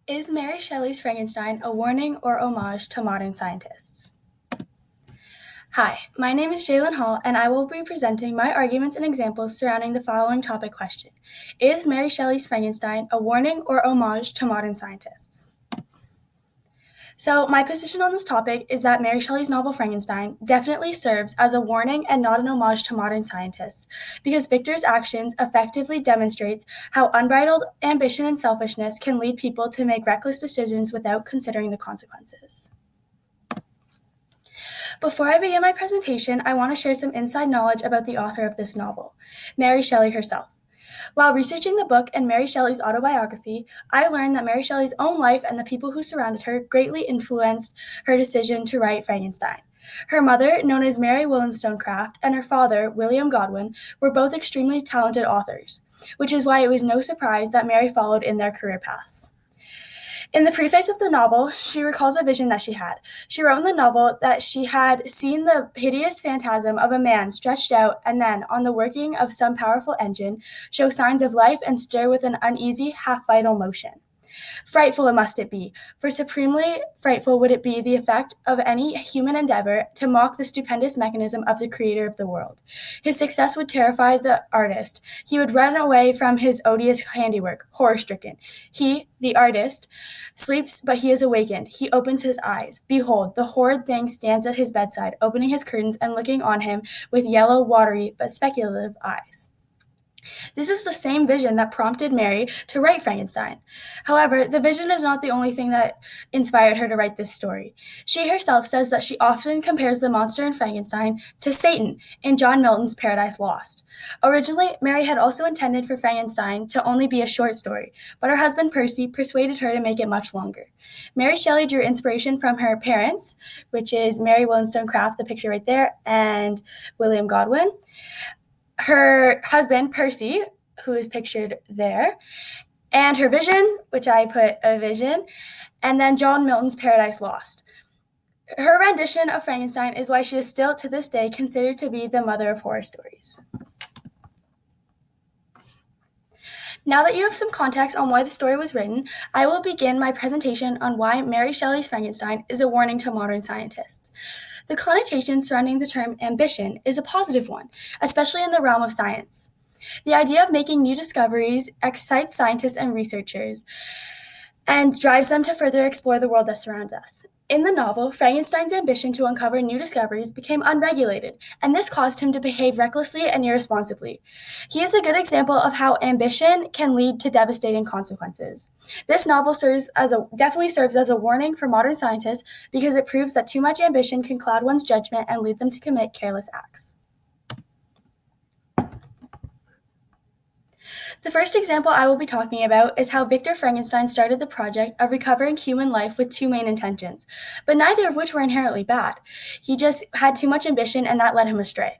Is Mary Shelley's Frankenstein a warning or homage to modern scientists? Hi, my name is Jalen Hall, and I will be presenting my arguments and examples surrounding the following topic question. Is Mary Shelley's Frankenstein a warning or homage to modern scientists? So, my position on this topic is that Mary Shelley's novel Frankenstein definitely serves as a warning and not an homage to modern scientists, because Victor's actions effectively demonstrates how unbridled ambition and selfishness can lead people to make reckless decisions without considering the consequences. Before I begin my presentation, I want to share some inside knowledge about the author of this novel, Mary Shelley herself. While researching the book and Mary Shelley's autobiography, I learned that Mary Shelley's own life and the people who surrounded her greatly influenced her decision to write Frankenstein. Her mother, known as Mary Wollstonecraft, and her father, William Godwin, were both extremely talented authors, which is why it was no surprise that Mary followed in their career paths. In the preface of the novel, she recalls a vision that she had. She wrote in the novel that she had seen the hideous phantasm of a man stretched out and then, on the working of some powerful engine, show signs of life and stir with an uneasy, half-vital motion. Frightful must it be, for supremely frightful would it be the effect of any human endeavor to mock the stupendous mechanism of the creator of the world. His success would terrify the artist. He would run away from his odious handiwork, horror-stricken. He, the artist, sleeps, but he is awakened. He opens his eyes. Behold, the horrid thing stands at his bedside, opening his curtains and looking on him with yellow, watery, but speculative eyes. This is the same vision that prompted Mary to write Frankenstein. However, the vision is not the only thing that inspired her to write this story. She herself says that she often compares the monster in Frankenstein to Satan in John Milton's Paradise Lost. Originally, Mary had also intended for Frankenstein to only be a short story, but her husband Percy persuaded her to make it much longer. Mary Shelley drew inspiration from her parents, which is Mary Wollstonecraft, the picture right there, and William Godwin. Her husband, Percy, who is pictured there, and her vision, which I put a vision, and then John Milton's Paradise Lost. Her rendition of Frankenstein is why she is still to this day considered to be the mother of horror stories. Now that you have some context on why the story was written, I will begin my presentation on why Mary Shelley's Frankenstein is a warning to modern scientists. The connotation surrounding the term ambition is a positive one, especially in the realm of science. The idea of making new discoveries excites scientists and researchers and drives them to further explore the world that surrounds us. In the novel, Frankenstein's ambition to uncover new discoveries became unregulated, and this caused him to behave recklessly and irresponsibly. He is a good example of how ambition can lead to devastating consequences. This novel definitely serves as a warning for modern scientists because it proves that too much ambition can cloud one's judgment and lead them to commit careless acts. The first example I will be talking about is how Victor Frankenstein started the project of recovering human life with two main intentions, but neither of which were inherently bad. He just had too much ambition and that led him astray.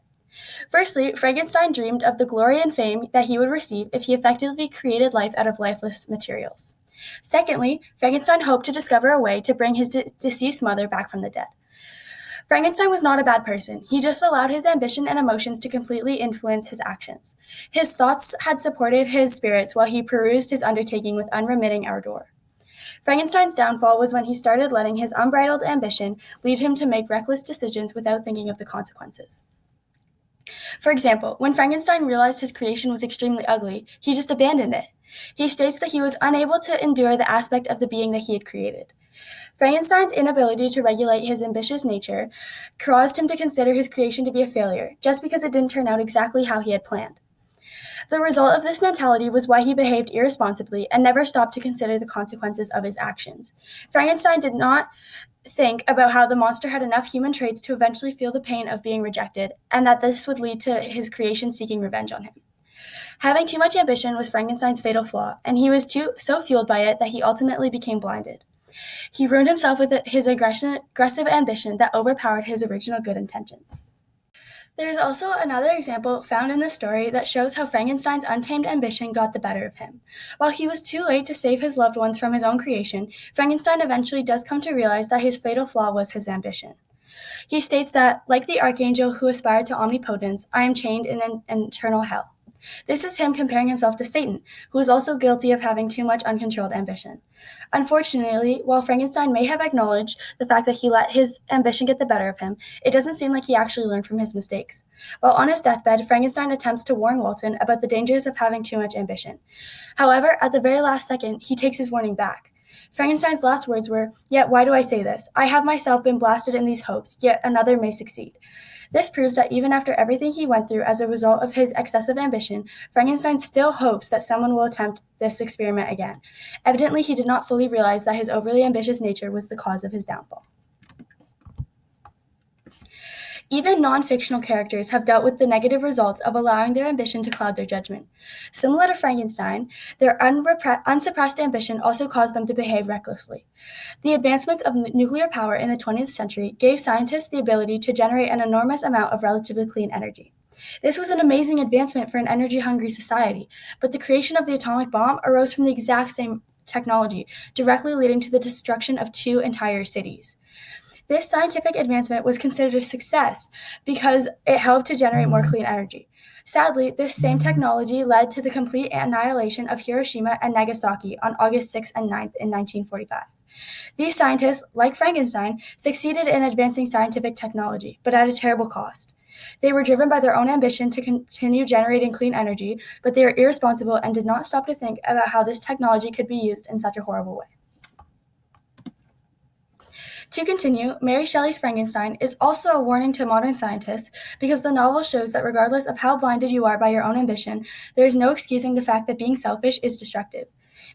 Firstly, Frankenstein dreamed of the glory and fame that he would receive if he effectively created life out of lifeless materials. Secondly, Frankenstein hoped to discover a way to bring his deceased mother back from the dead. Frankenstein was not a bad person. He just allowed his ambition and emotions to completely influence his actions. His thoughts had supported his spirits while he perused his undertaking with unremitting ardor. Frankenstein's downfall was when he started letting his unbridled ambition lead him to make reckless decisions without thinking of the consequences. For example, when Frankenstein realized his creation was extremely ugly, he just abandoned it. He states that he was unable to endure the aspect of the being that he had created. Frankenstein's inability to regulate his ambitious nature caused him to consider his creation to be a failure, just because it didn't turn out exactly how he had planned. The result of this mentality was why he behaved irresponsibly and never stopped to consider the consequences of his actions. Frankenstein did not think about how the monster had enough human traits to eventually feel the pain of being rejected, and that this would lead to his creation seeking revenge on him. Having too much ambition was Frankenstein's fatal flaw, and he was so fueled by it that he ultimately became blinded. He ruined himself with his aggressive ambition that overpowered his original good intentions. There is also another example found in the story that shows how Frankenstein's untamed ambition got the better of him. While he was too late to save his loved ones from his own creation, Frankenstein eventually does come to realize that his fatal flaw was his ambition. He states that, like the archangel who aspired to omnipotence, I am chained in an eternal hell. This is him comparing himself to Satan, who is also guilty of having too much uncontrolled ambition. Unfortunately, while Frankenstein may have acknowledged the fact that he let his ambition get the better of him, it doesn't seem like he actually learned from his mistakes. While on his deathbed, Frankenstein attempts to warn Walton about the dangers of having too much ambition. However, at the very last second, he takes his warning back. Frankenstein's last words were, "Yet why do I say this? I have myself been blasted in these hopes, yet another may succeed." This proves that even after everything he went through as a result of his excessive ambition, Frankenstein still hopes that someone will attempt this experiment again. Evidently, he did not fully realize that his overly ambitious nature was the cause of his downfall. Even non-fictional characters have dealt with the negative results of allowing their ambition to cloud their judgment. Similar to Frankenstein, their unsuppressed ambition also caused them to behave recklessly. The advancements of nuclear power in the 20th century gave scientists the ability to generate an enormous amount of relatively clean energy. This was an amazing advancement for an energy-hungry society, but the creation of the atomic bomb arose from the exact same technology, directly leading to the destruction of 2 entire cities. This scientific advancement was considered a success because it helped to generate more clean energy. Sadly, this same technology led to the complete annihilation of Hiroshima and Nagasaki on August 6th and 9th in 1945. These scientists, like Frankenstein, succeeded in advancing scientific technology, but at a terrible cost. They were driven by their own ambition to continue generating clean energy, but they were irresponsible and did not stop to think about how this technology could be used in such a horrible way. To continue, Mary Shelley's Frankenstein is also a warning to modern scientists because the novel shows that regardless of how blinded you are by your own ambition, there is no excusing the fact that being selfish is destructive.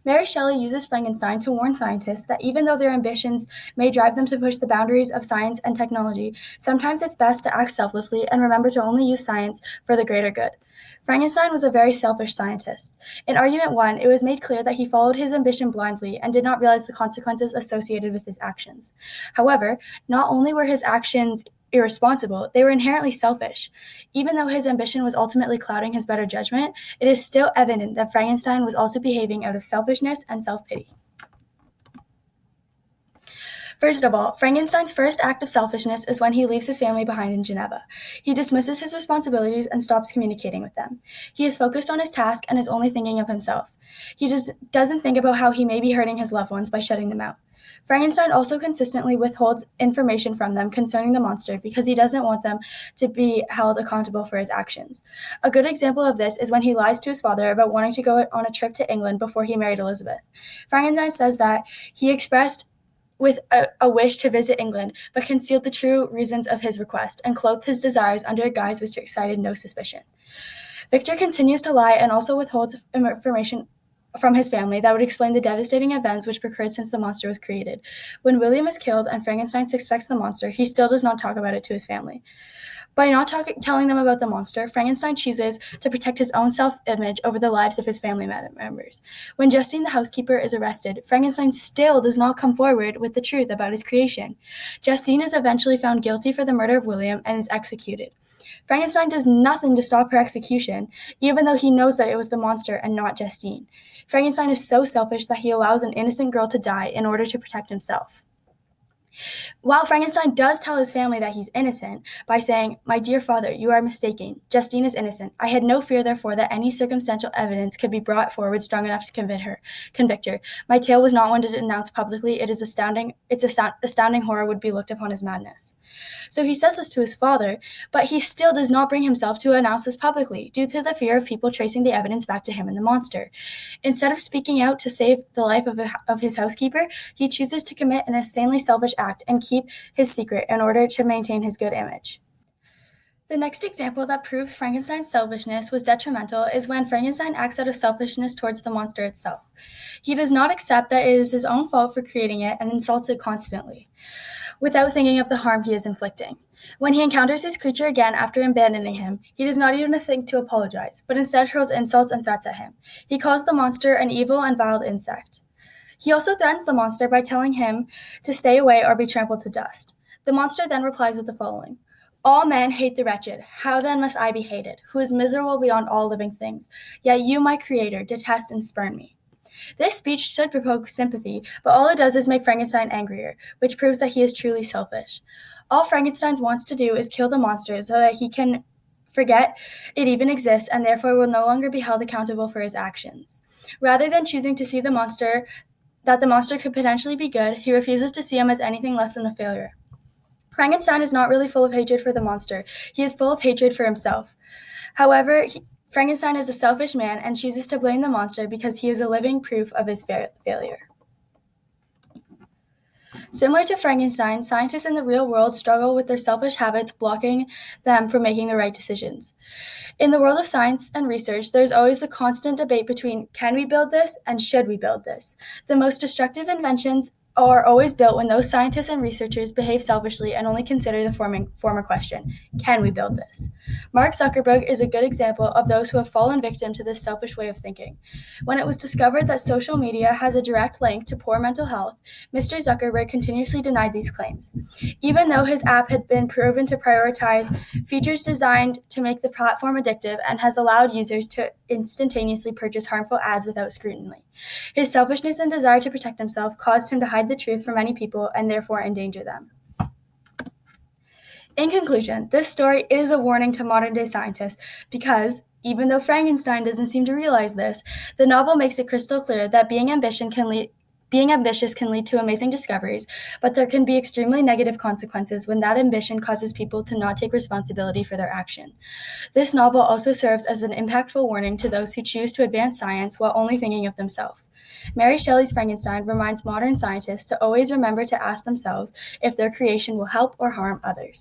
Mary Shelley uses Frankenstein to warn scientists that even though their ambitions may drive them to push the boundaries of science and technology, sometimes it's best to act selflessly and remember to only use science for the greater good. Frankenstein was a very selfish scientist. In Argument 1, it was made clear that he followed his ambition blindly and did not realize the consequences associated with his actions. However, not only were his actions irresponsible, they were inherently selfish. Even though his ambition was ultimately clouding his better judgment, it is still evident that Frankenstein was also behaving out of selfishness and self-pity. First of all, Frankenstein's first act of selfishness is when he leaves his family behind in Geneva. He dismisses his responsibilities and stops communicating with them. He is focused on his task and is only thinking of himself. He just doesn't think about how he may be hurting his loved ones by shutting them out. Frankenstein also consistently withholds information from them concerning the monster because he doesn't want them to be held accountable for his actions. A good example of this is when he lies to his father about wanting to go on a trip to England before he married Elizabeth. Frankenstein says that he expressed with a wish to visit England, but concealed the true reasons of his request and clothed his desires under a guise which excited no suspicion. Victor continues to lie and also withholds information from his family that would explain the devastating events which occurred since the monster was created. When William is killed and Frankenstein suspects the monster, he still does not talk about it to his family. By not telling them about the monster, Frankenstein chooses to protect his own self-image over the lives of his family members. When Justine the housekeeper is arrested, Frankenstein still does not come forward with the truth about his creation. Justine is eventually found guilty for the murder of William and is executed. Frankenstein does nothing to stop her execution, even though he knows that it was the monster and not Justine. Frankenstein is so selfish that he allows an innocent girl to die in order to protect himself. While Frankenstein does tell his family that he's innocent by saying, "My dear father, you are mistaken. Justine is innocent. I had no fear, therefore, that any circumstantial evidence could be brought forward strong enough to convict her. My tale was not one to announce publicly. Its astounding horror would be looked upon as madness." So he says this to his father, but he still does not bring himself to announce this publicly due to the fear of people tracing the evidence back to him and the monster. Instead of speaking out to save the life of his housekeeper, he chooses to commit an insanely selfish act and keep his secret in order to maintain his good image. The next example that proves Frankenstein's selfishness was detrimental is when Frankenstein acts out of selfishness towards the monster itself. He does not accept that it is his own fault for creating it and insults it constantly, without thinking of the harm he is inflicting. When he encounters his creature again after abandoning him, he does not even think to apologize, but instead hurls insults and threats at him. He calls the monster an evil and vile insect. He also threatens the monster by telling him to stay away or be trampled to dust. The monster then replies with the following: "All men hate the wretched. How then must I be hated, who is miserable beyond all living things? Yet you, my creator, detest and spurn me." This speech should provoke sympathy, but all it does is make Frankenstein angrier, which proves that he is truly selfish. All Frankenstein wants to do is kill the monster so that he can forget it even exists, and therefore will no longer be held accountable for his actions. Rather than choosing to see the monster could potentially be good, he refuses to see him as anything less than a failure. Frankenstein is not really full of hatred for the monster. He is full of hatred for himself. However, Frankenstein is a selfish man and chooses to blame the monster because he is a living proof of his failure. Similar to Frankenstein, scientists in the real world struggle with their selfish habits blocking them from making the right decisions. In the world of science and research, there's always the constant debate between can we build this and should we build this? The most destructive inventions are always built when those scientists and researchers behave selfishly and only consider the former question, can we build this? Mark Zuckerberg is a good example of those who have fallen victim to this selfish way of thinking. When it was discovered that social media has a direct link to poor mental health, Mr. Zuckerberg continuously denied these claims. Even though his app had been proven to prioritize features designed to make the platform addictive and has allowed users to instantaneously purchase harmful ads without scrutiny. His selfishness and desire to protect himself caused him to hide the truth from many people and therefore endanger them. In conclusion, this story is a warning to modern-day scientists because, even though Frankenstein doesn't seem to realize this, the novel makes it crystal clear that being ambitious can lead to amazing discoveries, but there can be extremely negative consequences when that ambition causes people to not take responsibility for their action. This novel also serves as an impactful warning to those who choose to advance science while only thinking of themselves. Mary Shelley's Frankenstein reminds modern scientists to always remember to ask themselves if their creation will help or harm others.